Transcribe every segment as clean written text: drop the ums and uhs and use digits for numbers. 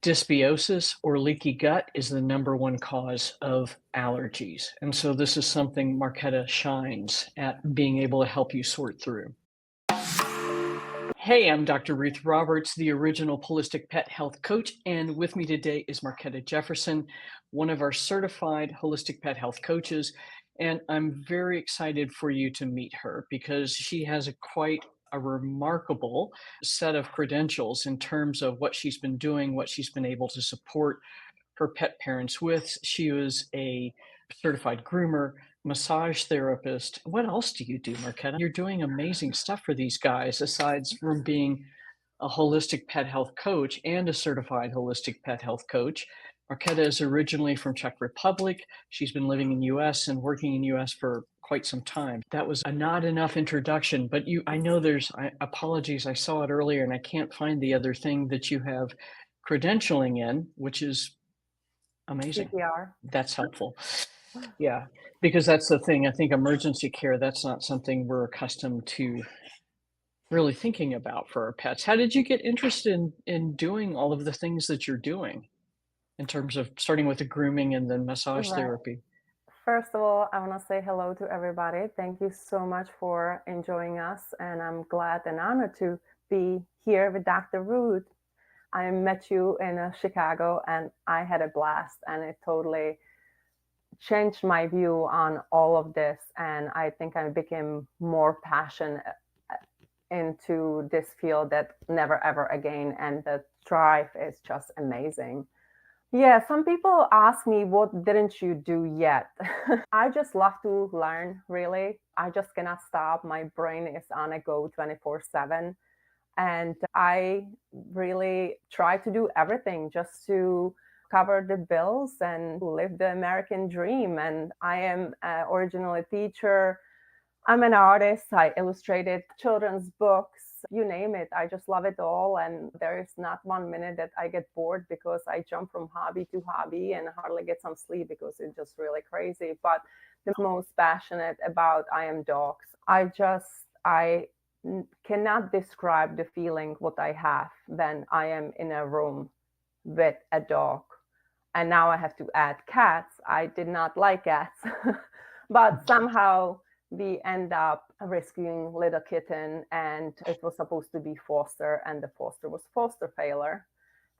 Dysbiosis or leaky gut is the number one cause of allergies. And so this is something Marquetta shines at being able to help you sort through. Hey, I'm Dr. Ruth Roberts, the original holistic pet health coach, and with me today is Marquetta Jefferson, one of our certified holistic pet health coaches. And I'm very excited for you to meet her because she has quite a remarkable set of credentials in terms of what she's been doing, what she's been able to support her pet parents with. She was a certified groomer, massage therapist. What else do you do, Marquetta? You're doing amazing stuff for these guys, aside from being a holistic pet health coach and a certified holistic pet health coach. Marquetta is originally from Czech Republic. She's been living in US and working in US for quite some time. That was a not enough introduction, but I know apologies, I saw it earlier and I can't find the other thing that you have credentialing in, which is amazing. CPR. That's helpful. Yeah, because that's the thing. I think emergency care, that's not something we're accustomed to really thinking about for our pets. How did you get interested in doing all of the things that you're doing in terms of starting with the grooming and then massage Right. therapy? First of all, I want to say hello to everybody. Thank you so much for enjoying us. And I'm glad and honored to be here with Dr. Ruth. I met you in Chicago and I had a blast, and it totally changed my view on all of this. And I think I became more passionate into this field that never ever again. And the drive is just amazing. Yeah, some people ask me, what didn't you do yet? I just love to learn, really. I just cannot stop. My brain is on a go 24/7. And I really try to do everything just to cover the bills and live the American dream. And I am originally a teacher. I'm an artist. I illustrated children's books, you name it. I just love it all. And there is not 1 minute that I get bored because I jump from hobby to hobby and hardly get some sleep because it's just really crazy. But the most passionate about I am dogs. I cannot describe the feeling what I have when I am in a room with a dog. And now I have to add cats. I did not like cats, but somehow we end up rescuing little kitten, and it was supposed to be foster, and the foster was foster failure.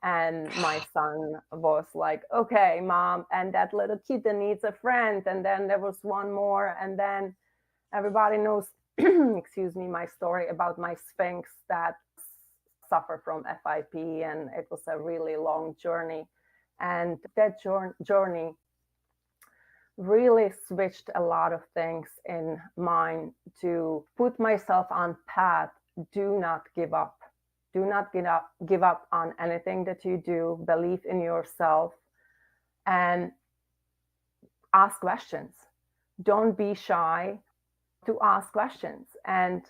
And my son was like, okay, mom, and that little kitten needs a friend. And then there was one more, and then everybody knows excuse me, my story about my sphinx that suffer from FIP, and it was a really long journey. And that journey really switched a lot of things in mine to put myself on path. Do not give up. Do not give up on anything that you do. Believe in yourself and ask questions. Don't be shy to ask questions. And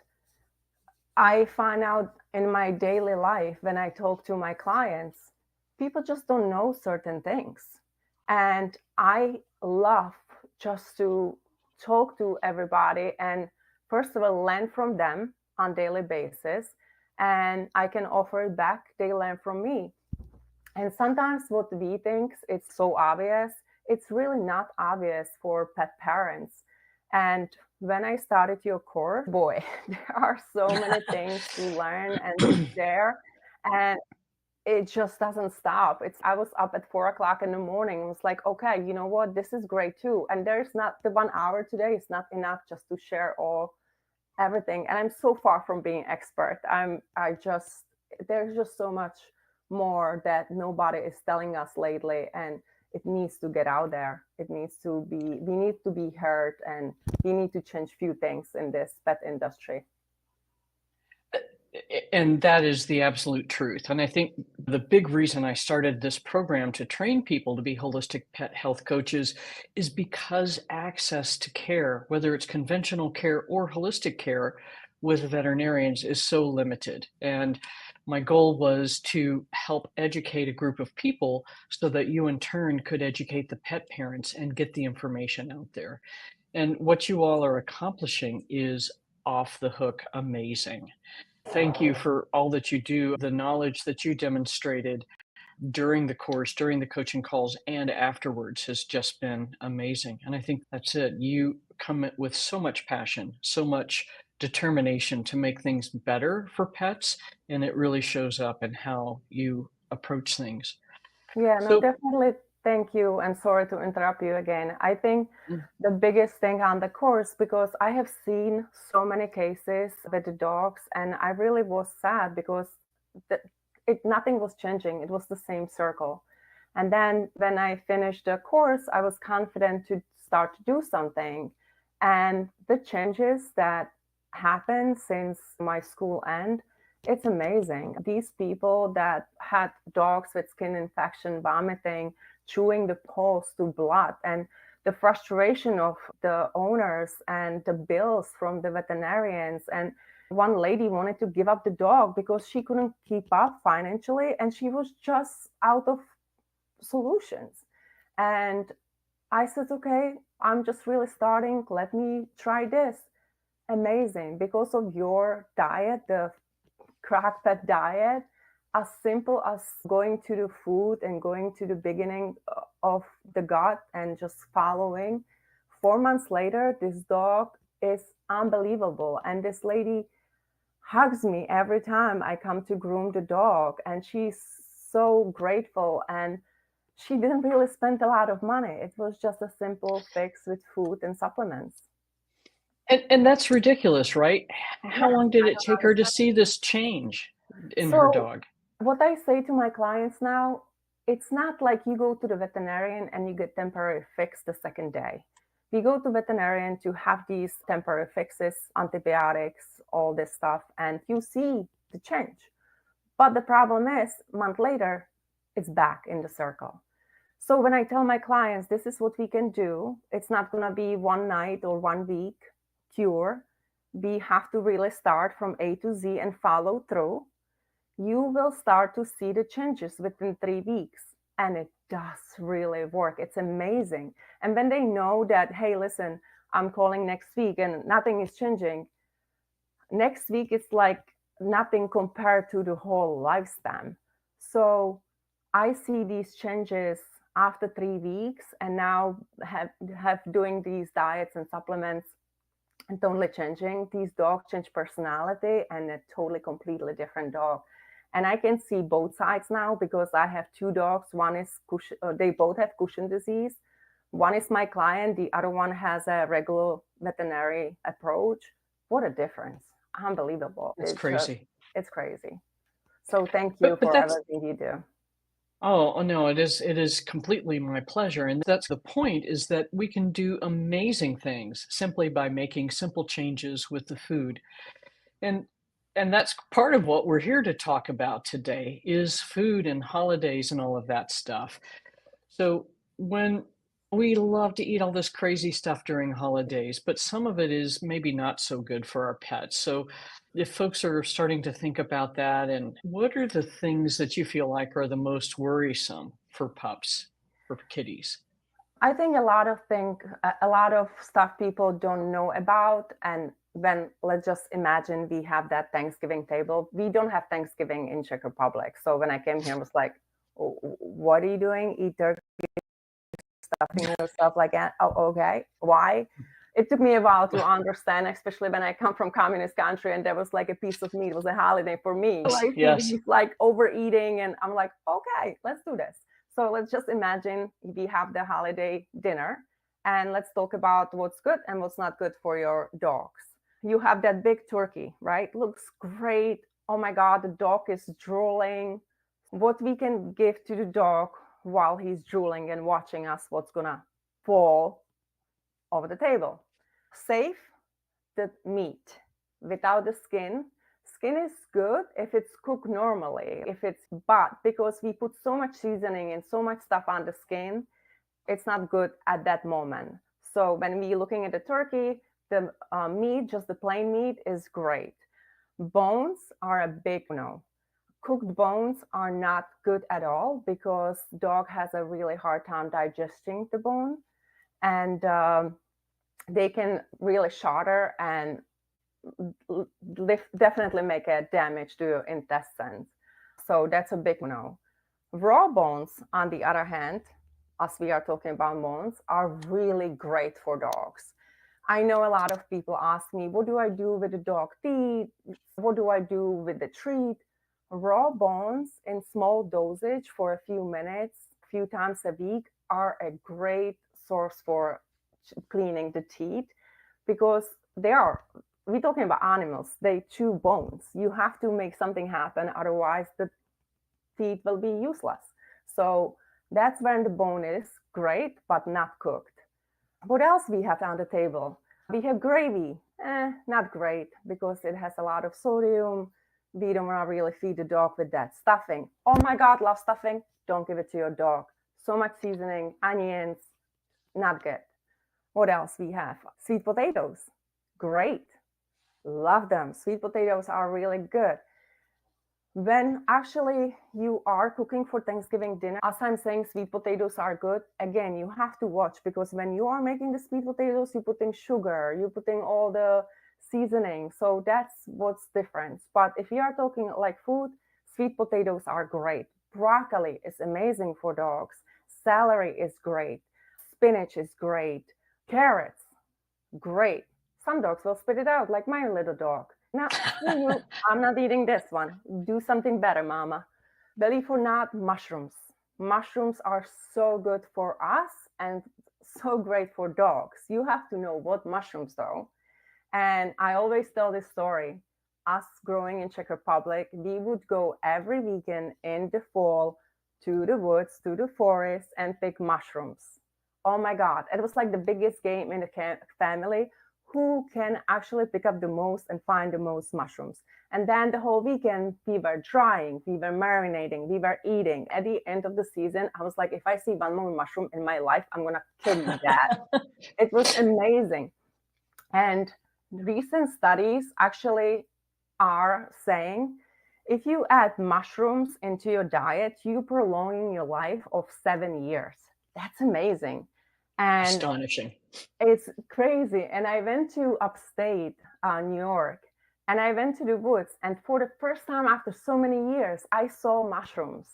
I find out in my daily life when I talk to my clients, people just don't know certain things. And I love just to talk to everybody and first of all learn from them on daily basis, and I can offer it back, they learn from me. And sometimes what we think it's so obvious, it's really not obvious for pet parents. And when I started your course, boy, there are so many things to learn and to share. And it just doesn't stop. I was up at 4 o'clock in the morning. It was like, okay, you know what? This is great too. And there's not the 1 hour today is not enough just to share everything. And I'm so far from being expert. There's just so much more that nobody is telling us lately. And it needs to get out there. We need to be heard, and we need to change few things in this pet industry. And that is the absolute truth. And I think the big reason I started this program to train people to be holistic pet health coaches is because access to care, whether it's conventional care or holistic care with veterinarians, is so limited. And my goal was to help educate a group of people so that you in turn could educate the pet parents and get the information out there. And what you all are accomplishing is off the hook amazing. Thank you for all that you do, the knowledge that you demonstrated. during the course, during the coaching calls, and afterwards has just been amazing. And I think that's it. You come with so much passion, so much determination to make things better for pets, and it really shows up in how you approach things. Yeah, no, So, definitely. Thank you. And sorry to interrupt you again. I think mm, the biggest thing on the course, because I have seen so many cases with the dogs, and I really was sad because the, nothing was changing. It was the same circle. And then when I finished the course, I was confident to start to do something. And the changes that happened since my school end, it's amazing. These people that had dogs with skin infection, vomiting, chewing the paws to blood, and the frustration of the owners and the bills from the veterinarians. And one lady wanted to give up the dog because she couldn't keep up financially and she was just out of solutions. And I said, okay, I'm just really starting. Let me try this. Amazing. Because of your diet, the crack fed diet, as simple as going to the food and going to the beginning of the gut and just following. 4 months later, this dog is unbelievable. And this lady hugs me every time I come to groom the dog. And she's so grateful. And she didn't really spend a lot of money. It was just a simple fix with food and supplements. and that's ridiculous, right? Yeah, How long did I it don't take her to understand. see this change in her So, dog? what I say to my clients now, it's not like you go to the veterinarian and you get temporary fix the second day. We go to veterinarian to have these temporary fixes, antibiotics, all this stuff, and you see the change. But the problem is, a month later, it's back in the circle. So when I tell my clients, this is what we can do, it's not going to be one night or 1 week cure. We have to really start from A to Z and follow through. You will start to see the changes within 3 weeks. And it does really work. It's amazing. And when they know that, hey, listen, I'm calling next week and nothing is changing, next week it's like nothing compared to the whole lifespan. So I see these changes after 3 weeks and now have doing these diets and supplements and totally changing. These dogs change personality and a totally completely different dog. And I can see both sides now because I have two dogs. One is they both have Cushing disease. One is my client. The other one has a regular veterinary approach. What a difference. Unbelievable. It's crazy. It's crazy. So thank you But for that's everything you do. Oh, no, it is completely my pleasure, and that's the point, is that we can do amazing things simply by making simple changes with the food. And and that's part of what we're here to talk about today is food and holidays and all of that stuff. So when we love to eat all this crazy stuff during holidays, but some of it is maybe not so good for our pets. So if folks are starting to think about that, and what are the things that you feel like are the most worrisome for pups, for kitties? I think a lot of stuff people don't know about. And then let's just imagine we have that Thanksgiving table. We don't have Thanksgiving in Czech Republic. So when I came here, I was like, what are you doing? Eat turkey, stuffing yourself like that? Oh, okay. Why? It took me a while to understand, especially when I come from communist country and there was like a piece of meat. It was a holiday for me. So Yes, I see yes. these like overeating and I'm like, okay, let's do this. So let's just imagine we have the holiday dinner and let's talk about what's good and what's not good for your dogs. You have that big turkey, right? Looks great. Oh my God, the dog is drooling. What we can give to the dog while he's drooling and watching us, what's gonna fall over the table. Save the meat without the skin. Skin is good if it's cooked normally, if it's, but because we put so much seasoning and so much stuff on the skin, it's not good at that moment. So when we're looking at the turkey, the meat, just the plain meat, is great. Bones are a big no. Cooked bones are not good at all because dog has a really hard time digesting the bone, and they can really shatter and definitely make a damage to your intestines. So that's a big no. Raw bones, on the other hand, as we are talking about bones, are really great for dogs. I know a lot of people ask me, what do I do with the dog teeth? What do I do with the treat? Raw bones in small dosage for a few minutes, a few times a week, are a great source for cleaning the teeth because we're talking about animals, they chew bones. You have to make something happen, otherwise, the teeth will be useless. So that's when the bone is great, but not cooked. What else we have on the table? We have gravy. Not great because it has a lot of sodium. We don't want to really feed the dog with that. Stuffing. Oh my God, love stuffing. Don't give it to your dog. So much seasoning, onions, not good. What else we have? Sweet potatoes. Great. Love them. Sweet potatoes are really good. When actually you are cooking for Thanksgiving dinner, as I'm saying, sweet potatoes are good. Again, you have to watch because when you are making the sweet potatoes, you're putting sugar, you're putting all the seasoning. So that's what's different. But if you are talking like food, sweet potatoes are great. Broccoli is amazing for dogs. Celery is great. Spinach is great. Carrots, great. Some dogs will spit it out, like my little dog. Now, I'm not eating this one. Do something better, mama. Believe or not, mushrooms. Mushrooms are so good for us and so great for dogs. You have to know what mushrooms, though. And I always tell this story. Us growing in Czech Republic, we would go every weekend in the fall to the woods, to the forest, and pick mushrooms. Oh my God, it was like the biggest game in the family. Who can actually pick up the most and find the most mushrooms? And then the whole weekend, we were drying, we were marinating, we were eating. At the end of the season, I was like, if I see one more mushroom in my life, I'm going to kill you, Dad. It was amazing. And recent studies actually are saying if you add mushrooms into your diet, you're prolonging your life of 7 years. That's amazing. And Astonishing. it's crazy. And I went to upstate New York and I went to the woods. And for the first time after so many years, I saw mushrooms.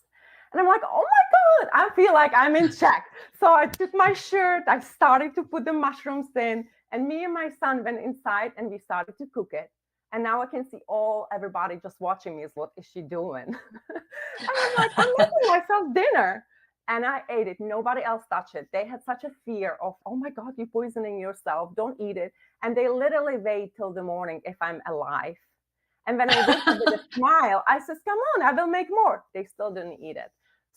And I'm like, oh my God, I feel like I'm in Czech. So I took my shirt, I started to put the mushrooms in, and me and my son went inside and we started to cook it. And now I can see everybody just watching me is what is she doing? And I'm like, I'm making myself dinner. And I ate it. Nobody else touched it. They had such a fear of, oh my God, you're poisoning yourself. Don't eat it. And they literally wait till the morning if I'm alive. And when I waited with a smile, I said, come on, I will make more. They still didn't eat it.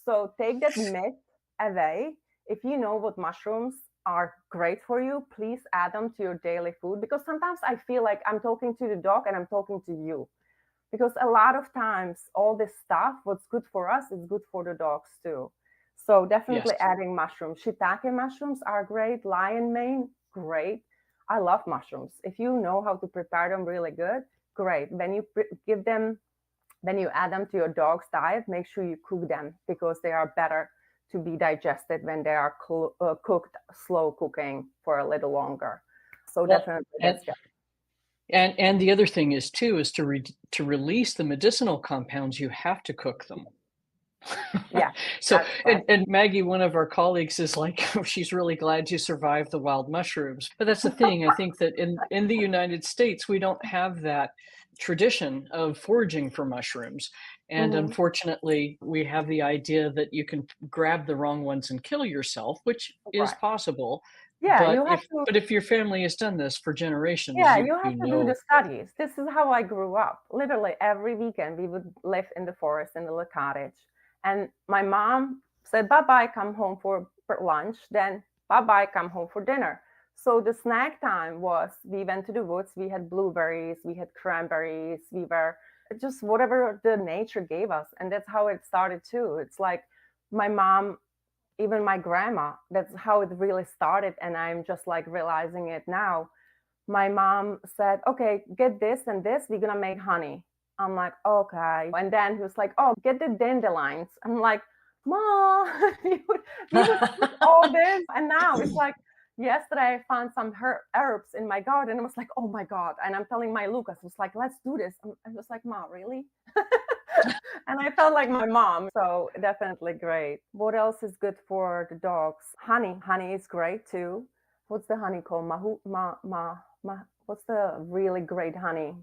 So take that myth away. If you know what mushrooms are great for you, please add them to your daily food. Because sometimes I feel like I'm talking to the dog and I'm talking to you. Because a lot of times, all this stuff, what's good for us is good for the dogs too. So definitely Yes. adding mushrooms. Shiitake mushrooms are great. Lion mane, great. I love mushrooms. If you know how to prepare them really good, great. When you when you add them to your dog's diet, make sure you cook them because they are better to be digested when they are cooked, slow cooking for a little longer. So Well, definitely and that's good. and the other thing is too is to release the medicinal compounds, you have to cook them. Yeah, So, that's correct. and Maggie, one of our colleagues, is like, she's really glad you survived the wild mushrooms. But that's the thing. I think that in the United States, we don't have that tradition of foraging for mushrooms. And Mhm. unfortunately, we have the idea that you can grab the wrong ones and kill yourself, which is Right. possible. Yeah, you have to. But if your family has done this for generations, Yeah, you have you to do the know. studies. This is how I grew up. Literally every weekend we would live in the forest in a little cottage. And my mom said, bye bye, come home for lunch. Then bye bye, come home for dinner. So the snack time was we went to the woods, we had blueberries, we had cranberries, we were just whatever the nature gave us. And that's how it started too. It's like my mom, even my grandma, that's how it really started. And I'm just like realizing it now. My mom said, okay, get this and this, we're gonna make honey. I'm like, okay. And then he was like, oh, get the dandelions. I'm like, Mom, we would cook all this. And now it's like, Yesterday I found some herbs in my garden. I was like, oh my God. And I'm telling my Lucas, was like, let's do this. I was like, Mom, really? And I felt like my mom. So definitely great. What else is good for the dogs? Honey. Honey is great too. What's the honey called? What's the really great honey?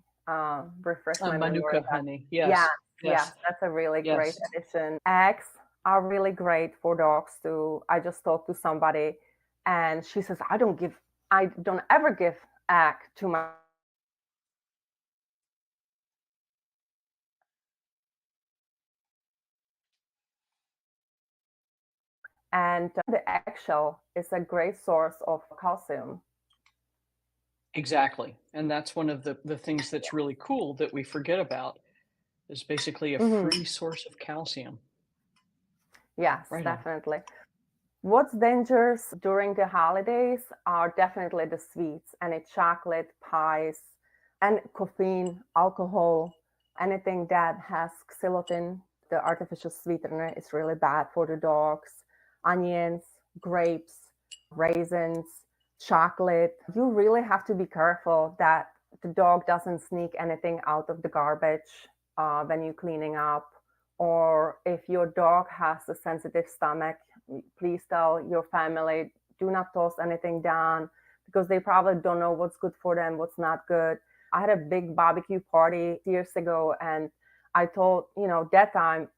Refresh my memory. Manuka honey. Yes, Yes. yes, Yes. that's a really great Yes. addition. Eggs are really great for dogs too. I just talked to somebody and she says, I don't ever give egg to my. And the eggshell is a great source of calcium. Exactly. And that's one of the things that's really cool that we forget about is basically a Mhm. free source of calcium. Yes, Right on. definitely. What's dangerous during the holidays are definitely the sweets, any chocolate, pies, and caffeine, alcohol, anything that has xylitol, the artificial sweetener, is really bad for the dogs. Onions, grapes, raisins, chocolate. You really have to be careful that the dog doesn't sneak anything out of the garbage when you're cleaning up. Or if your dog has a sensitive stomach, please tell your family, do not toss anything down because they probably don't know what's good for them, what's not good. I had a big barbecue party years ago, and I told, that time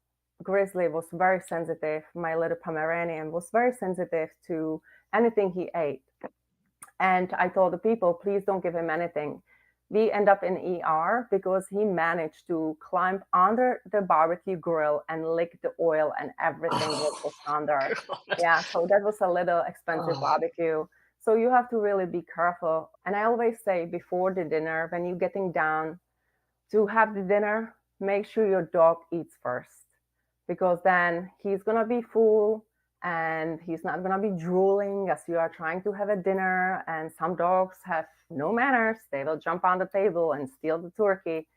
Grizzly was very sensitive. My little Pomeranian was very sensitive to anything he ate. And I told the people, please don't give him anything. We end up in ER because he managed to climb under the barbecue grill and lick the oil and everything that was under. God. Yeah, so that was a little expensive Oh, barbecue. So you have to really be careful. And I always say before the dinner, when you're getting down to have the dinner, make sure your dog eats first because then he's going to be full and he's not going to be drooling as you are trying to have a dinner. And some dogs have no manners. They will jump on the table and steal the turkey.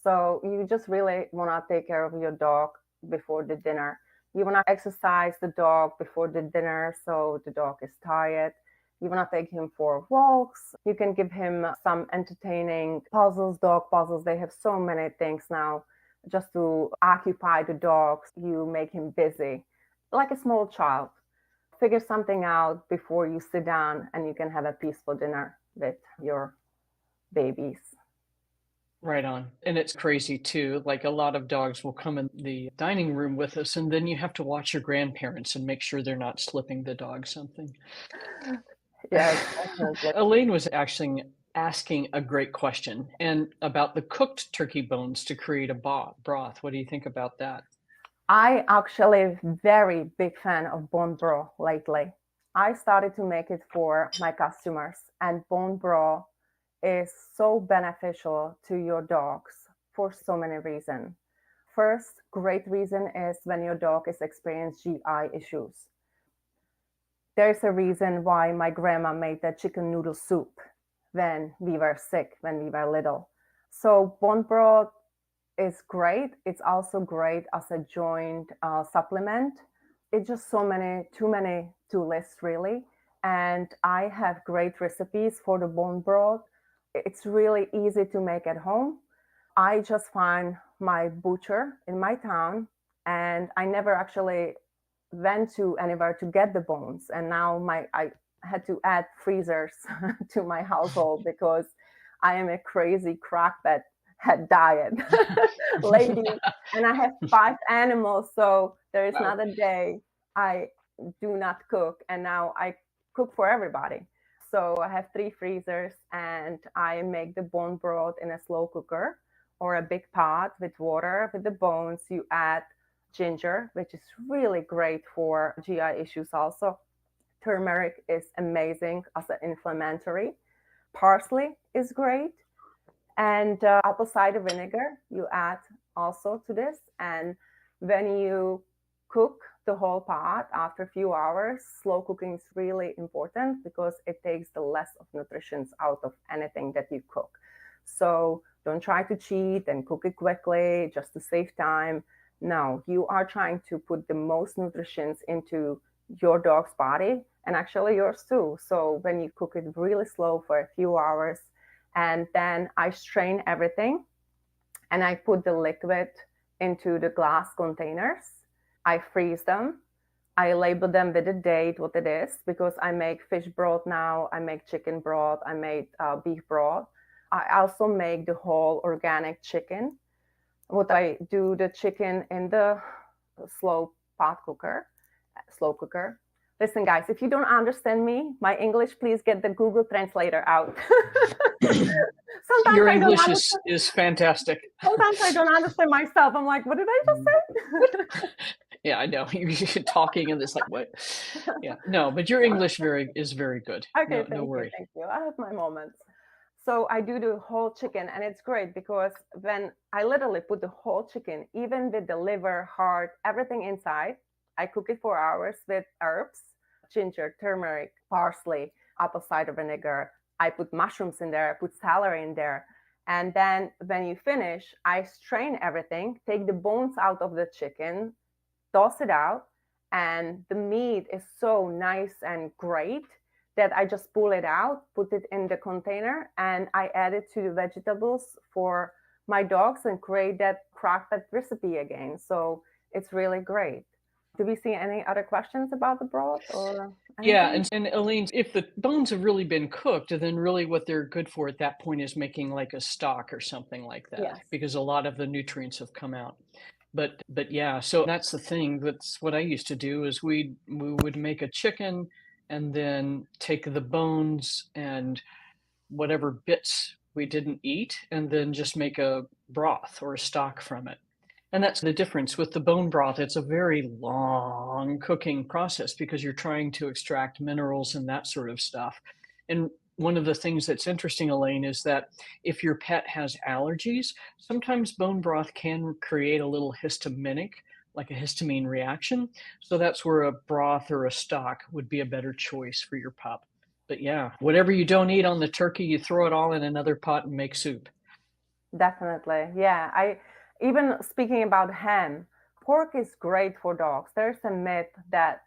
So you just really want to take care of your dog before the dinner. You want to exercise the dog before the dinner so the dog is tired. You want to take him for walks. You can give him some entertaining puzzles, dog puzzles. They have so many things now just to occupy the dogs. You make him busy, like a small child. Figure something out before you sit down and you can have a peaceful dinner with your babies. right on. And it's crazy too. Like a lot of dogs will come in the dining room with us, and then you have to watch your grandparents and make sure they're not slipping the dog something. Yes, definitely. Elaine was actually asking a great question and about the cooked turkey bones to create a broth. What do you think about that? I actually very big fan of bone broth lately. I started to make it for my customers, and bone broth is so beneficial to your dogs for so many reasons. First, great reason is when your dog is experiencing GI issues. There's a reason why my grandma made that chicken noodle soup when we were sick, when we were little. So bone broth is great. It's also great as a joint supplement. It's just too many to list really. And I have great recipes for the bone broth. It's really easy to make at home. I just find my butcher in my town, and I never actually went to anywhere to get the bones. And now I had to add freezers to my household because I am a crazy crackpot head diet lady, and I have 5 animals, so there is Wow. not a day I do not cook, and now I cook for everybody. So I have 3 freezers, and I make the bone broth in a slow cooker or a big pot with water. With the bones, you add ginger, which is really great for GI issues also. Turmeric is amazing as an inflammatory. Parsley is great. And apple cider vinegar you add also to this. And when you cook the whole pot after a few hours, slow cooking is really important because it takes the less of nutrients out of anything that you cook. So don't try to cheat and cook it quickly just to save time. No, you are trying to put the most nutrients into your dog's body and actually yours too. So when you cook it really slow for a few hours, and then I strain everything and I put the liquid into the glass containers. I freeze them. I label them with a date, what it is, because I make fish broth now, I make chicken broth, I made beef broth. I also make the whole organic chicken. What I do, the chicken in the slow cooker. Listen, guys, if you don't understand me, my English, please get the Google Translator out. Your English is fantastic. Sometimes I don't understand myself. I'm like, what did I just say? Yeah, I know. You're talking and it's like, what? Yeah, no, but your English is very good. Okay, No worry. thank you. I have my moments. So I do the whole chicken, and it's great because when I literally put the whole chicken, even with the liver, heart, everything inside, I cook it for hours with herbs, ginger, turmeric, parsley, apple cider vinegar. I put mushrooms in there, I put celery in there. And then when you finish, I strain everything, take the bones out of the chicken, toss it out, and the meat is so nice and great that I just pull it out, put it in the container, and I add it to the vegetables for my dogs and create that crock-pot recipe again. So it's really great. Do we see any other questions about the broth or anything? Yeah, and Elaine, if the bones have really been cooked, then really what they're good for at that point is making like a stock or something like that, Yes. because a lot of the nutrients have come out. But yeah, so that's the thing. That's what I used to do is we would make a chicken and then take the bones and whatever bits we didn't eat and then just make a broth or a stock from it. And that's the difference with the bone broth. It's a very long cooking process because you're trying to extract minerals and that sort of stuff. And one of the things that's interesting, Elaine, is that if your pet has allergies, sometimes bone broth can create a little histaminic, like a histamine reaction. So that's where a broth or a stock would be a better choice for your pup. But yeah, whatever you don't eat on the turkey, you throw it all in another pot and make soup. Definitely. Yeah. I even speaking about ham, pork is great for dogs. There's a myth that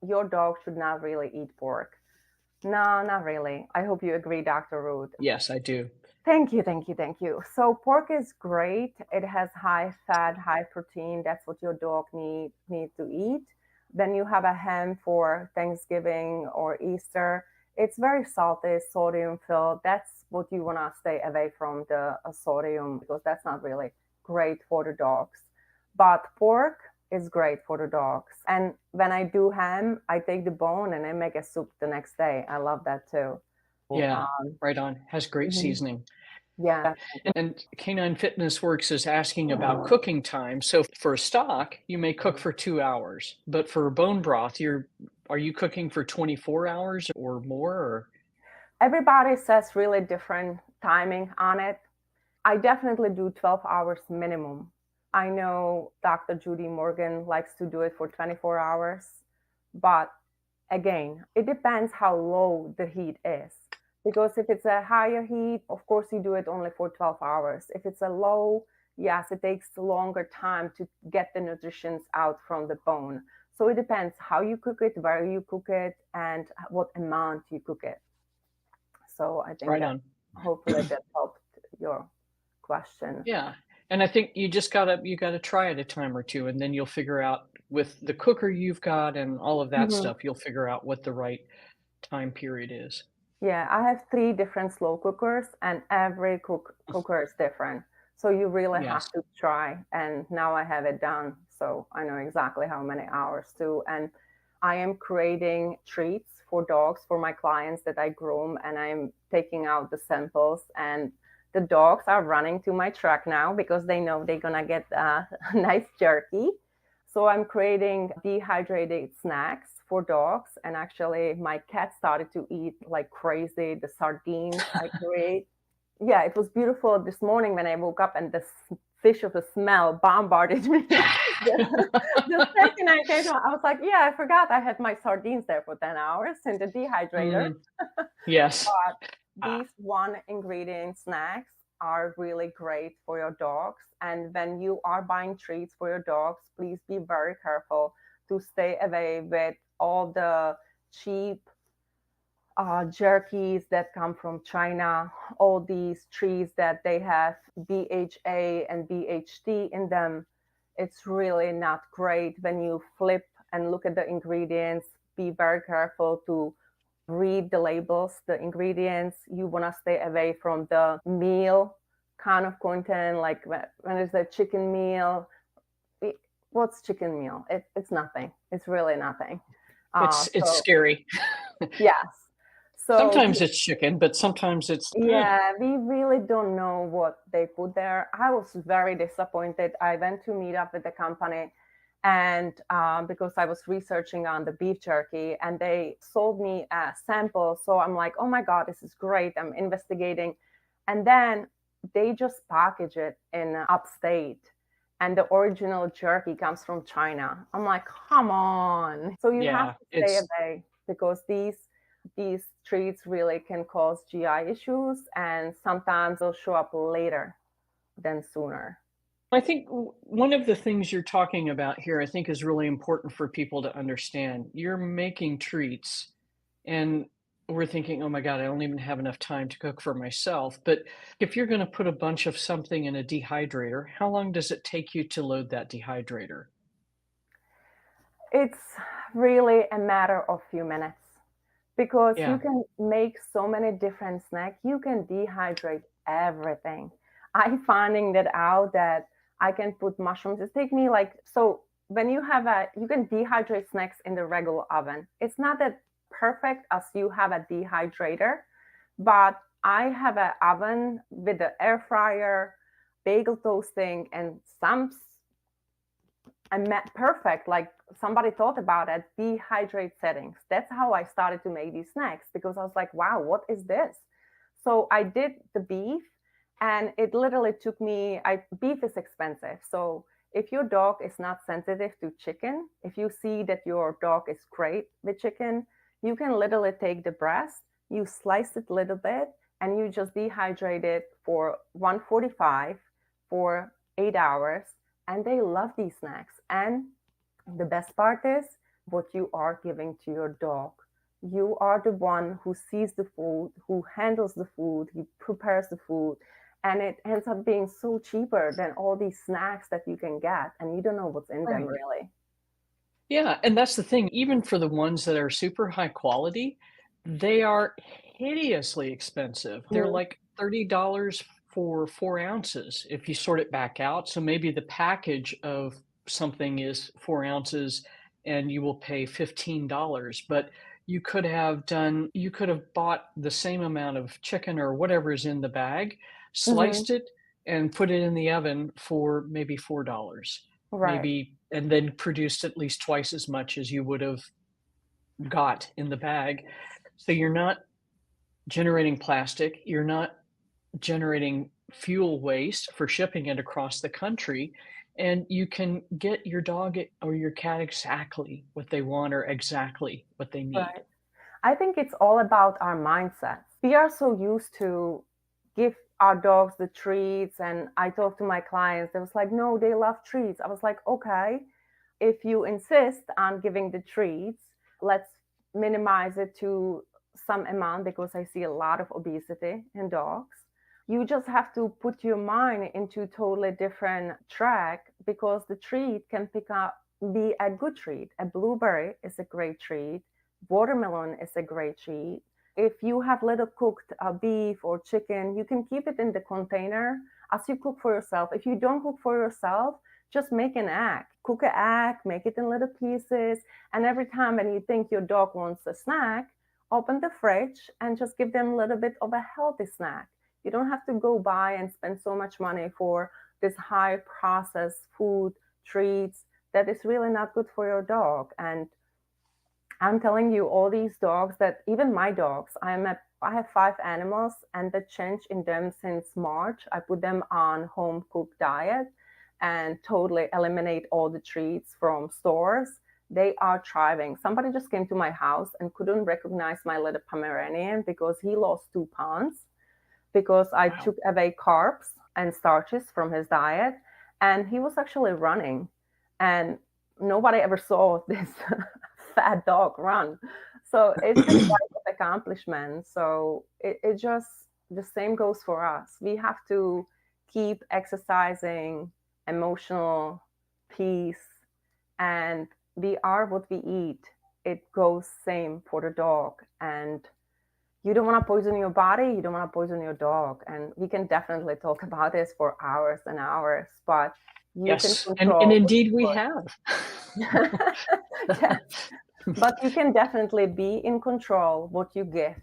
your dog should not really eat pork. No, not really. I hope you agree, Dr. Ruth. Yes, I do. Thank you, thank you, thank you. So pork is great. It has high fat, high protein. That's what your dog need to eat. Then you have a ham for Thanksgiving or Easter. It's very salty, sodium filled. That's what you want to stay away from, the sodium, because that's not really great for the dogs. But pork is great for the dogs. And when I do ham, I take the bone and I make a soup the next day. I love that too. Yeah, right on. Has great Mhm. seasoning. Yeah. And Canine Fitness Works is asking about cooking time. So for a stock, you may cook for 2 hours, but for bone broth, are you cooking for 24 hours or more? Or? Everybody says really different timing on it. I definitely do 12 hours minimum. I know Dr. Judy Morgan likes to do it for 24 hours, but again, it depends how low the heat is. Because if it's a higher heat, of course, you do it only for 12 hours. If it's a low, yes, it takes a longer time to get the nutrients out from the bone. So it depends how you cook it, where you cook it, and what amount you cook it. So I think Right that on. hopefully that helped your question. Yeah. And I think you just gotta try it a time or two, and then you'll figure out with the cooker you've got and all of that Mhm. stuff, you'll figure out what the right time period is. Yeah, I have 3 different slow cookers, and every cooker is different. So you really Yes. have to try. And now I have it done, so I know exactly how many hours to. And I am creating treats for dogs for my clients that I groom, and I'm taking out the samples. And the dogs are running to my truck now because they know they're gonna get a nice jerky. So I'm creating dehydrated snacks for dogs. And actually, my cat started to eat like crazy the sardines I create. Yeah, it was beautiful this morning when I woke up and the fish of the smell bombarded me. The second I came home, I was like, yeah, I forgot I had my sardines there for 10 hours in the dehydrator. Mm, yes. But Ah, these one ingredient snacks are really great for your dogs. And when you are buying treats for your dogs, please be very careful to stay away with all the cheap jerkies that come from China, all these trees that they have BHA and BHT in them. It's really not great when you flip and look at the ingredients. Be very careful to read the labels, the ingredients. You want to stay away from the meal kind of content, like when it's a chicken meal. What's chicken meal? It's nothing. It's really nothing. It's So scary. yes. So Sometimes it's chicken, but sometimes it's yeah, we really don't know what they put there. I was very disappointed. I went to meet up with the company, and because I was researching on the beef jerky, and they sold me a sample. So I'm like, oh my God, this is great. I'm investigating. And then they just package it in upstate, and the original jerky comes from China. I'm like, come on. So you have yeah, to stay it's away because these treats really can cause GI issues, and sometimes they'll show up later than sooner. I think one of the things you're talking about here, I think is really important for people to understand. You're making treats and we're thinking, oh my God, I don't even have enough time to cook for myself. But if you're going to put a bunch of something in a dehydrator, how long does it take you to load that dehydrator? It's really a matter of few minutes because you Yeah. can make so many different snacks. You can dehydrate everything. I finding that out that I can put mushrooms. It take me like so when you have you can dehydrate snacks in the regular oven. It's not that perfect as you have a dehydrator, but I have an oven with the air fryer, bagel toasting, and some perfect. Like somebody thought about it, dehydrate settings. That's how I started to make these snacks because I was like, wow, what is this? So I did the beef, and it literally took me. Beef is expensive, so if your dog is not sensitive to chicken, if you see that your dog is great with chicken, you can literally take the breast, you slice it a little bit, and you just dehydrate it for 145 for 8 hours, and they love these snacks. And the best part is what you are giving to your dog. You are the one who sees the food, who handles the food, he prepares the food, and it ends up being so cheaper than all these snacks that you can get, and you don't know what's in them Right. really. Yeah, and that's the thing, even for the ones that are super high quality, they are hideously expensive. They're Mhm. like $30 for 4 ounces if you sort it back out. So maybe the package of something is 4 ounces and you will pay $15, but you could have bought the same amount of chicken or whatever is in the bag, Mhm. sliced it, and put it in the oven for maybe $4. Right. Maybe and then produced at least twice as much as you would have got in the bag. So you're not generating plastic, you're not generating fuel waste for shipping it across the country, and you can get your dog or your cat exactly what they want or exactly what they need. Right. I think it's all about our mindsets. We are so used to give our dogs the treats, and I talk to my clients. They was like, "No, they love treats." I was like, "Okay, if you insist on giving the treats, let's minimize it to some amount because I see a lot of obesity in dogs. You just have to put your mind into totally different track because the treat can pick up be a good treat. A blueberry is a great treat. Watermelon is a great treat. If you have little cooked beef or chicken, you can keep it in the container as you cook for yourself. If you don't cook for yourself, just make an egg. Cook an egg, make it in little pieces. And every time when you think your dog wants a snack, open the fridge and just give them a little bit of a healthy snack. You don't have to go buy and spend so much money for this high processed food, treats that is really not good for your dog. And I'm telling you, all these dogs that even my dogs, I have 5 animals, and the change in them since March, I put them on home cooked diet and totally eliminate all the treats from stores. They are thriving. Somebody just came to my house and couldn't recognize my little Pomeranian because he lost 2 pounds because I Wow. took away carbs and starches from his diet, and he was actually running, and nobody ever saw this fat dog run. So it's a type of accomplishment. So it just, the same goes for us. We have to keep exercising emotional peace, and we are what we eat. It goes same for the dog. And you don't want to poison your body, you don't want to poison your dog. And we can definitely talk about this for hours and hours, but you can Yes, and control what indeed we you have. put. Yes. But you can definitely be in control what you give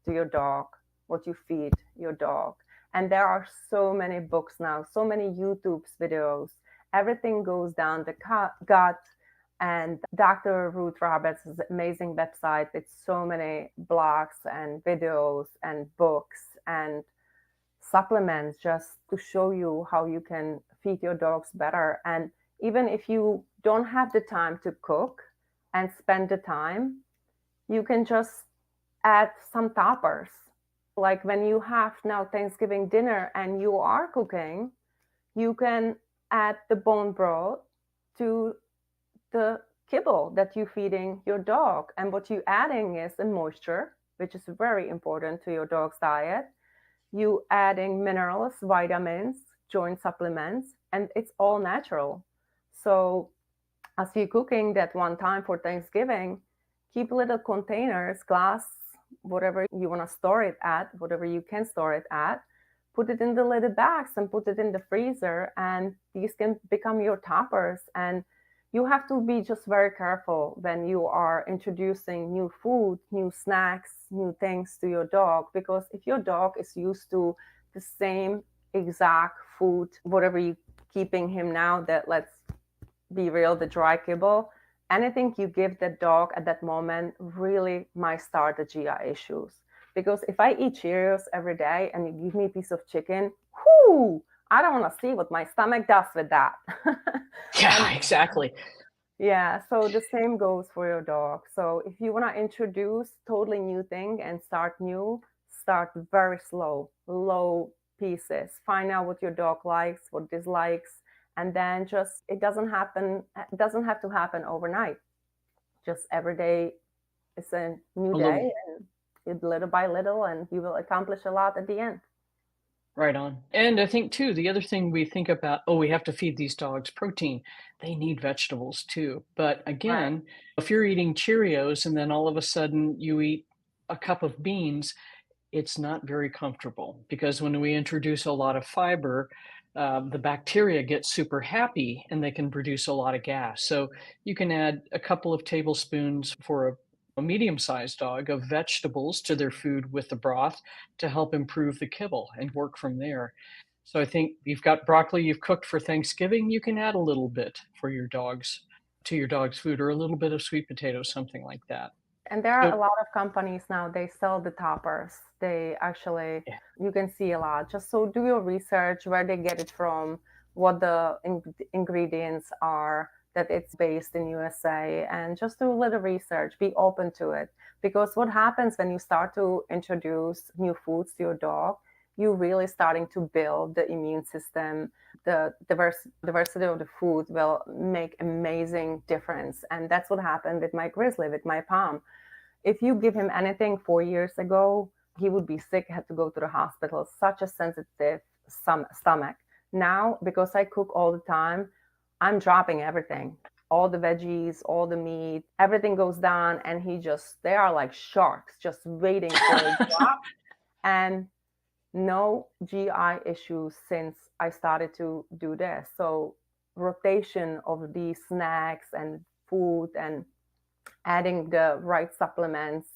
to your dog, what you feed your dog. And there are so many books now, so many YouTube videos. Everything goes down the gut. And Dr. Ruth Roberts' amazing website with so many blogs and videos and books and supplements just to show you how you can feed your dogs better. And even if you don't have the time to cook and spend the time, you can just add some toppers. Like when you have now Thanksgiving dinner and you are cooking, you can add the bone broth to the kibble that you're feeding your dog. And what you're adding is the moisture, which is very important to your dog's diet. You adding minerals, vitamins, joint supplements, and it's all natural. So as you're cooking that one time for Thanksgiving, keep little containers, glass, whatever you want to store it at, whatever you can store it at, put it in the little bags and put it in the freezer. And these can become your toppers. And you have to be just very careful when you are introducing new food, new snacks, new things to your dog, because if your dog is used to the same exact food, whatever you keeping him now, that, let's be real, the dry kibble, anything you give the dog at that moment really might start the GI issues. Because if I eat Cheerios every day and you give me a piece of chicken, whoo, I don't want to see what my stomach does with that. Yeah, exactly. Yeah, so the same goes for your dog. So if you want to introduce totally new thing and start new, start very slow, low pieces. Find out what your dog likes, what dislikes, and then just, it doesn't have to happen overnight. Just every day is a new A day, little and little by little, and you will accomplish a lot at the end. right on. And I think too, the other thing we think about, oh, we have to feed these dogs protein. They need vegetables too. But Right. again, if you're eating Cheerios and then all of a sudden you eat a cup of beans, it's not very comfortable because when we introduce a lot of fiber, the bacteria get super happy and they can produce a lot of gas. So you can add a couple of tablespoons for a medium-sized dog of vegetables to their food with the broth to help improve the kibble and work from there. So I think you've got broccoli you've cooked for Thanksgiving, you can add a little bit for your dogs to your dog's food or a little bit of sweet potato, something like that. And there are So a lot of companies now, they sell the toppers. They actually, yeah, you can see a lot. Just so do your research, where they get it from, what the ingredients are, that it's based in USA, and just do a little research, be open to it. Because what happens when you start to introduce new foods to your dog, you really starting to build the immune system. The diversity of the food will make amazing difference. And that's what happened with my grizzly, with my Palm. If you give him anything 4 years ago, he would be sick, had to go to the hospital, such a sensitive stomach. Now, because I cook all the time, I'm dropping everything, all the veggies, all the meat, everything goes down. And they are like sharks just waiting for a drop. And no GI issues since I started to do this. So rotation of these snacks and food and adding the right supplements,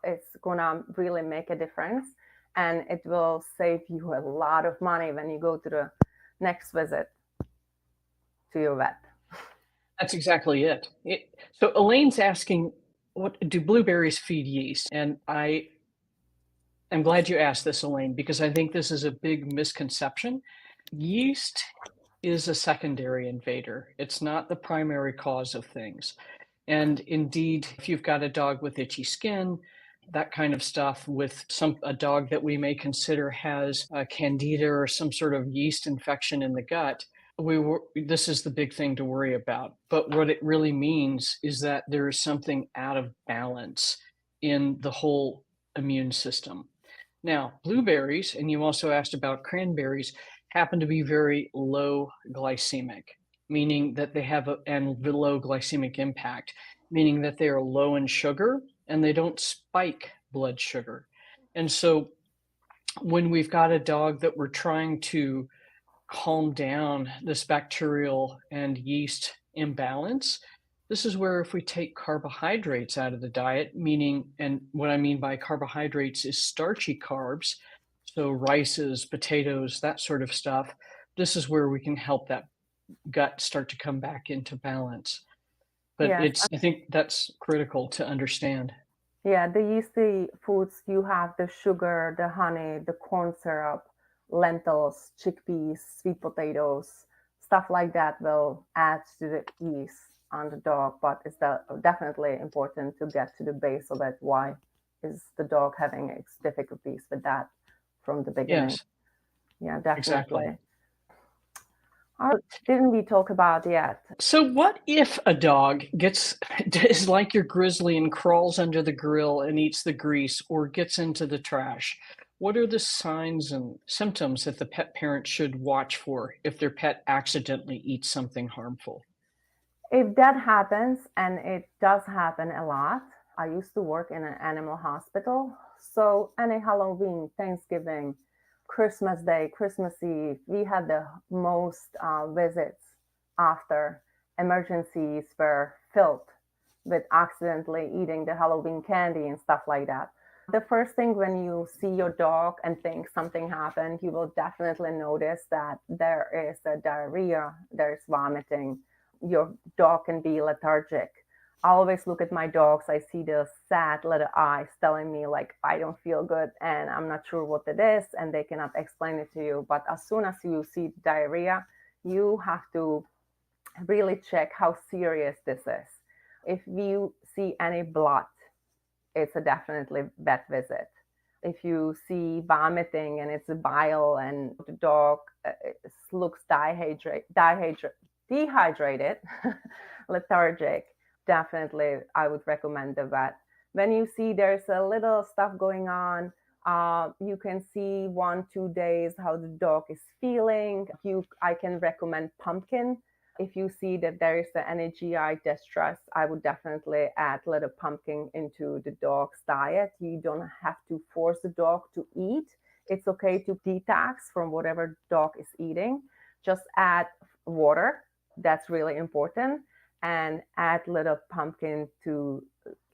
it's gonna really make a difference, and it will save you a lot of money when you go to the next visit to your vet. that's exactly it. So Elaine's asking, what do blueberries feed yeast? And I'm glad you asked this, Elaine, because I think this is a big misconception. Yeast is a secondary invader. It's not the primary cause of things. And indeed, if you've got a dog with itchy skin, that kind of stuff with a dog that we may consider has a candida or some sort of yeast infection in the gut, this is the big thing to worry about. But what it really means is that there is something out of balance in the whole immune system. Now, blueberries, and you also asked about cranberries, happen to be very low glycemic, meaning that they have and the low glycemic impact, meaning that they are low in sugar and they don't spike blood sugar. And so when we've got a dog that we're trying to calm down this bacterial and yeast imbalance, this is where if we take carbohydrates out of the diet, meaning, and what I mean by carbohydrates is starchy carbs, so rices, potatoes, that sort of stuff, this is where we can help that gut start to come back into balance. But Yes. I think that's critical to understand. Yeah, the yeasty foods, you have the sugar, the honey, the corn syrup, lentils, chickpeas, sweet potatoes, stuff like that will add to the yeast on the dog. But it's definitely important to get to the base of it. Why is the dog having difficulties with that from the beginning? Yes, Yeah, definitely. exactly. Didn't we talk about yet? So what if a dog gets is like your grizzly and crawls under the grill and eats the grease or gets into the trash? What are the signs and symptoms that the pet parent should watch for if their pet accidentally eats something harmful? If that happens, and it does happen a lot, I used to work in an animal hospital. So, any Halloween, Thanksgiving, Christmas Day, Christmas Eve, we had the most visits after emergencies were filled with accidentally eating the Halloween candy and stuff like that. The first thing when you see your dog and think something happened, you will definitely notice that there is a diarrhea, there's vomiting, your dog can be lethargic. I always look at my dogs. I see the sad little eyes telling me like, I don't feel good and I'm not sure what it is, and they cannot explain it to you. But as soon as you see diarrhea, you have to really check how serious this is. If you see any blood, it's a definitely vet visit. If you see vomiting and it's a bile and the dog looks dehydrated, lethargic, definitely I would recommend the vet. When you see there's a little stuff going on, you can see 1-2 days how the dog is feeling. I can recommend pumpkin. If you see that there is any GI distress, I would definitely add little pumpkin into the dog's diet. You don't have to force the dog to eat. It's okay to detox from whatever dog is eating. Just add water. That's really important. And add little pumpkin to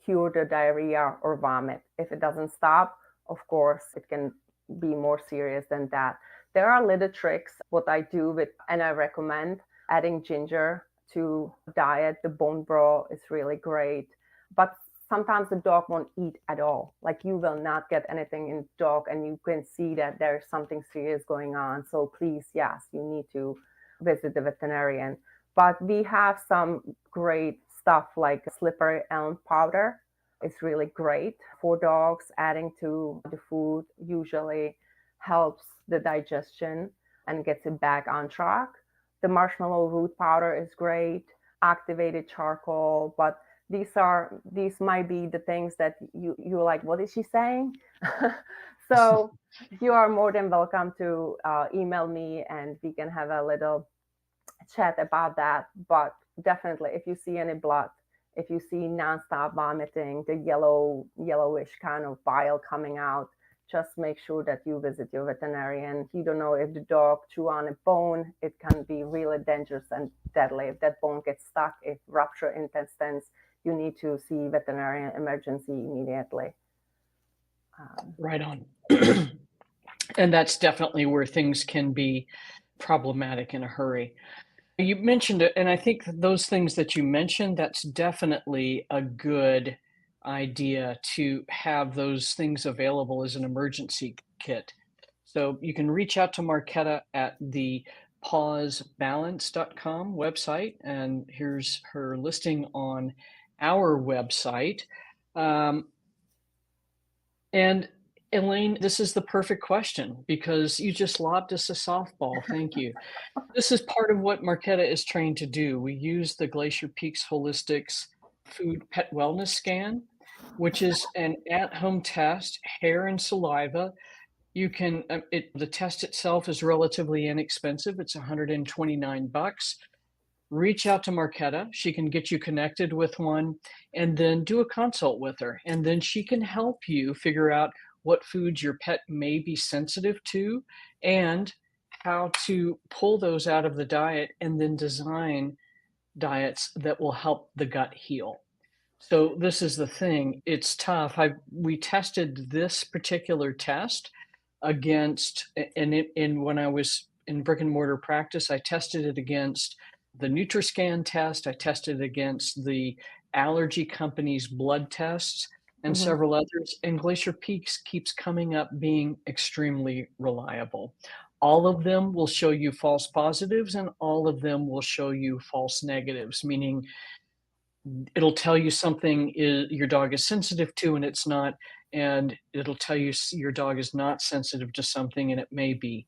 cure the diarrhea or vomit. If it doesn't stop, of course, it can be more serious than that. There are little tricks what I do with, and I recommend adding ginger to diet. The bone broth is really great, but sometimes the dog won't eat at all. Like you will not get anything in dog, and you can see that there's something serious going on. So please, yes, you need to visit the veterinarian. But we have some great stuff like slippery elm powder. It's really great for dogs. Adding to the food usually helps the digestion and gets it back on track. The marshmallow root powder is great, activated charcoal, but these might be the things that you're like, what is she saying? So you are more than welcome to email me and we can have a little chat about that. But definitely, if you see any blood, if you see nonstop vomiting, the yellowish kind of bile coming out, just make sure that you visit your veterinarian. You don't know if the dog chew on a bone, it can be really dangerous and deadly. If that bone gets stuck, if rupture intestines, you need to see veterinarian emergency immediately. Right on. And that's definitely where things can be problematic in a hurry. You mentioned it, and I think those things that you mentioned, that's definitely a good idea to have those things available as an emergency kit. So you can reach out to Marquetta at the pausebalance.com website, and here's her listing on our website. And Elaine, this is the perfect question because you just lobbed us a softball. Thank you. This is part of what Marquetta is trained to do. We use the Glacier Peaks Holistics Food Pet Wellness Scan, which is an at-home test, hair and saliva. You can the test itself is relatively inexpensive. It's 129 bucks. Reach out to Marquetta. She can get you connected with one and then do a consult with her. And then she can help you figure out what foods your pet may be sensitive to and how to pull those out of the diet and then design diets that will help the gut heal. So this is the thing. It's tough. We tested this particular test against, and when I was in brick and mortar practice, I tested it against the Nutriscan test. I tested it against the allergy company's blood tests and Mhm. several others. And Glacier Peaks keeps coming up being extremely reliable. All of them will show you false positives, and all of them will show you false negatives, meaning it'll tell you something your dog is sensitive to and it's not, and it'll tell you your dog is not sensitive to something and it may be.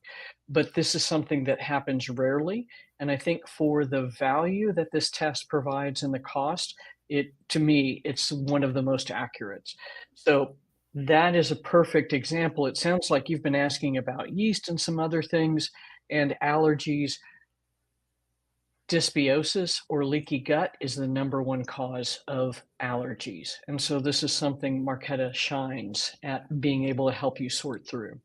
But this is something that happens rarely, and I think for the value that this test provides and the cost, it to me it's one of the most accurate. So that is a perfect example. It sounds like you've been asking about yeast and some other things and allergies. Dysbiosis or leaky gut is the number one cause of allergies. And so this is something Marquetta shines at being able to help you sort through.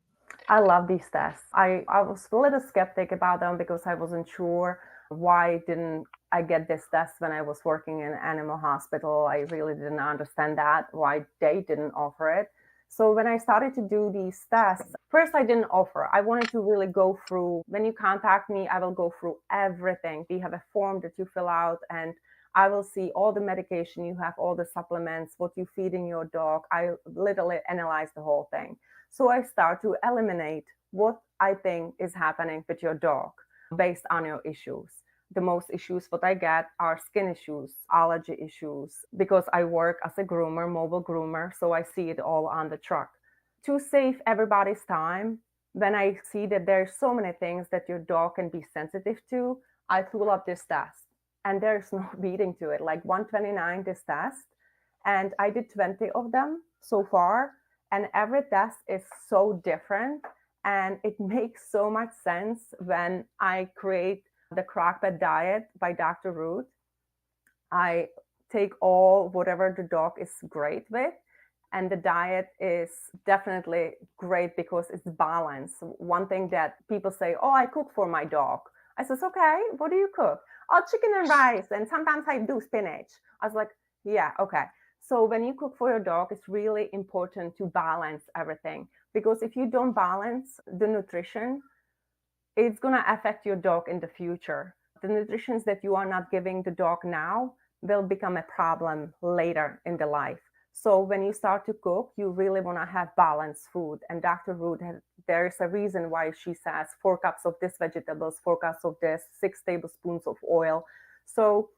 I love these tests. I was a little skeptic about them because I wasn't sure why didn't I get this test when I was working in an animal hospital. I really didn't understand that, why they didn't offer it. So when I started to do these tests, first I didn't offer. I wanted to really go through, when you contact me, I will go through everything. We have a form that you fill out and I will see all the medication you have, all the supplements, what you're feeding your dog. I literally analyze the whole thing. So I start to eliminate what I think is happening with your dog based on your issues. The most issues what I get are skin issues, allergy issues, because I work as a groomer, mobile groomer, so I see it all on the truck. To save everybody's time, when I see that there's so many things that your dog can be sensitive to, I pull up this test. And there's no beating to it, like 129 this test. And I did 20 of them so far. And every test is so different. And it makes so much sense when I create the Crockpet diet by Dr. Ruth. I take all whatever the dog is great with. And the diet is definitely great because it's balanced. One thing that people say, oh, I cook for my dog. I says, okay, what do you cook? Oh, chicken and rice. And sometimes I do spinach. I was like, yeah, okay. So when you cook for your dog, it's really important to balance everything. Because if you don't balance the nutrition, it's going to affect your dog in the future. The nutrition that you are not giving the dog now will become a problem later in the life. So when you start to cook, you really want to have balanced food. And Dr. Ruth, there is a reason why she says 4 cups of this vegetables, 4 cups of this, 6 tablespoons of oil. So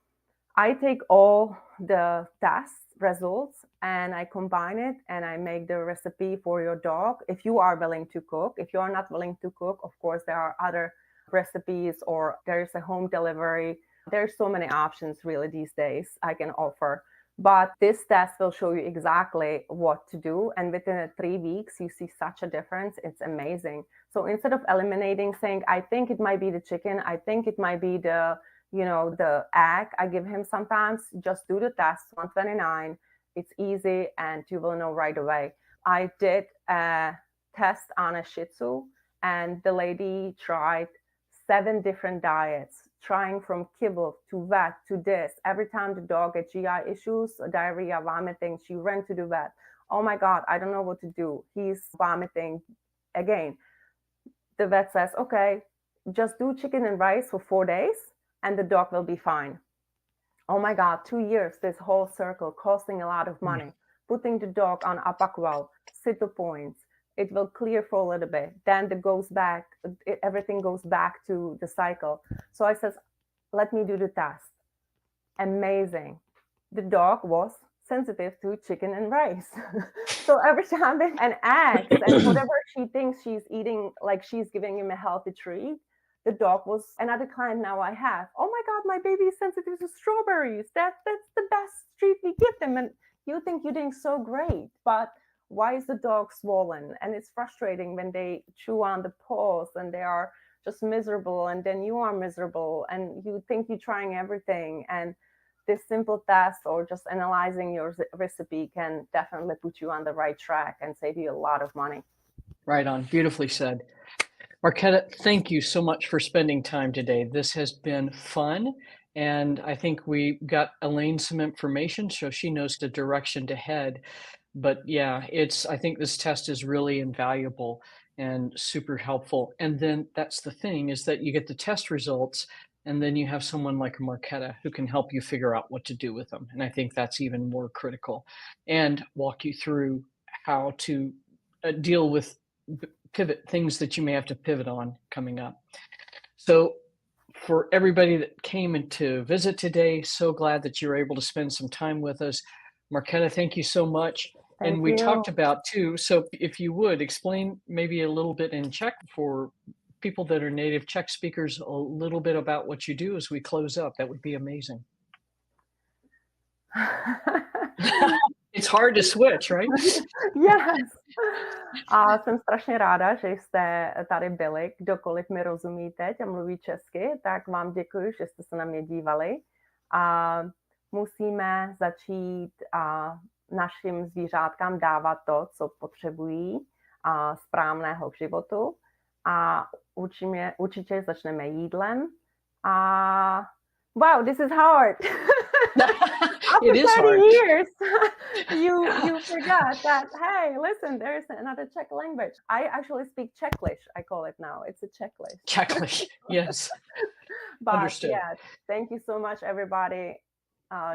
I take all the test results and I combine it and I make the recipe for your dog. If you are willing to cook, if you are not willing to cook, of course, there are other recipes or there's a home delivery. There's so many options really these days I can offer. But this test will show you exactly what to do. And within 3 weeks, you see such a difference. It's amazing. So instead of eliminating, saying, I think it might be the chicken, I think it might be the egg I give him sometimes, just do the test, 129. It's easy and you will know right away. I did a test on a Shih Tzu and the lady tried 7 different diets, trying from kibble to vet to this. Every time the dog gets GI issues, diarrhea, vomiting, she ran to the vet. Oh my God, I don't know what to do. He's vomiting again. The vet says, okay, just do chicken and rice for 4 days and the dog will be fine. Oh my God, 2 years, this whole circle costing a lot of money. Putting the dog on Apoquel, Cytopoints, it will clear for a little bit. Then everything goes back to the cycle. So I says, let me do the test. Amazing. The dog was sensitive to chicken and rice. So every time and eggs and whatever she thinks she's eating, like she's giving him a healthy treat, the dog was another client now I have. Oh my God, my baby is sensitive to strawberries. That's the best treat we give them. And you think you're doing so great, but why is the dog swollen? And it's frustrating when they chew on the paws and they are just miserable, and then you are miserable and you think you're trying everything. And this simple test or just analyzing your recipe can definitely put you on the right track and save you a lot of money. Right on. Beautifully said. Marquetta, thank you so much for spending time today. This has been fun. And I think we got Elaine some information so she knows the direction to head. But yeah, I think this test is really invaluable and super helpful. And then that's the thing is that you get the test results and then you have someone like Marquetta who can help you figure out what to do with them. And I think that's even more critical and walk you through how to deal with pivot things that you may have to pivot on coming up. So for everybody that came in to visit today, so glad that you're able to spend some time with us. Marquetta, thank you so much. And Thank we you. talked about too, so if you would explain maybe a little bit in Czech for people that are native Czech speakers, a little bit about what you do as we close up, that would be amazing. It's hard to switch, right? Yes. A jsem strašně ráda, že jste tady byli. Kdokoliv mi rozumí teď a mluví česky, tak vám děkuji, že jste se na mě dívali. A musíme začít našim zvířátkám dávat to, co potřebují správného k životu. A určitě začneme jídlem. A wow, this is hard. After It is 30 hard. years, you forgot that, hey, listen, there's another Czech language. I actually speak Czechlish, I call it now. It's a Czechlish. Czechlish, yes. But Understood. yeah, thank you so much, everybody.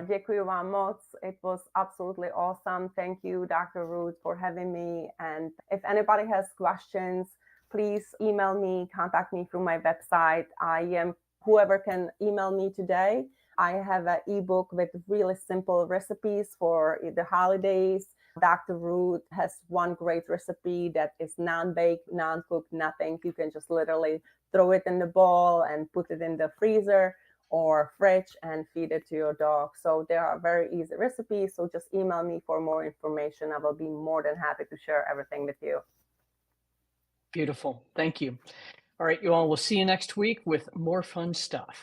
Děkuji vám moc. It was absolutely awesome. Thank you, Dr. Ruth, for having me. And if anybody has questions, please email me, contact me through my website. Whoever can email me today. I have an ebook with really simple recipes for the holidays. Dr. Ruth has one great recipe that is non-baked, non-cooked, nothing. You can just literally throw it in the bowl and put it in the freezer or fridge and feed it to your dog. So they are very easy recipes. So just email me for more information. I will be more than happy to share everything with you. Beautiful. Thank you. All right, you all, we'll see you next week with more fun stuff.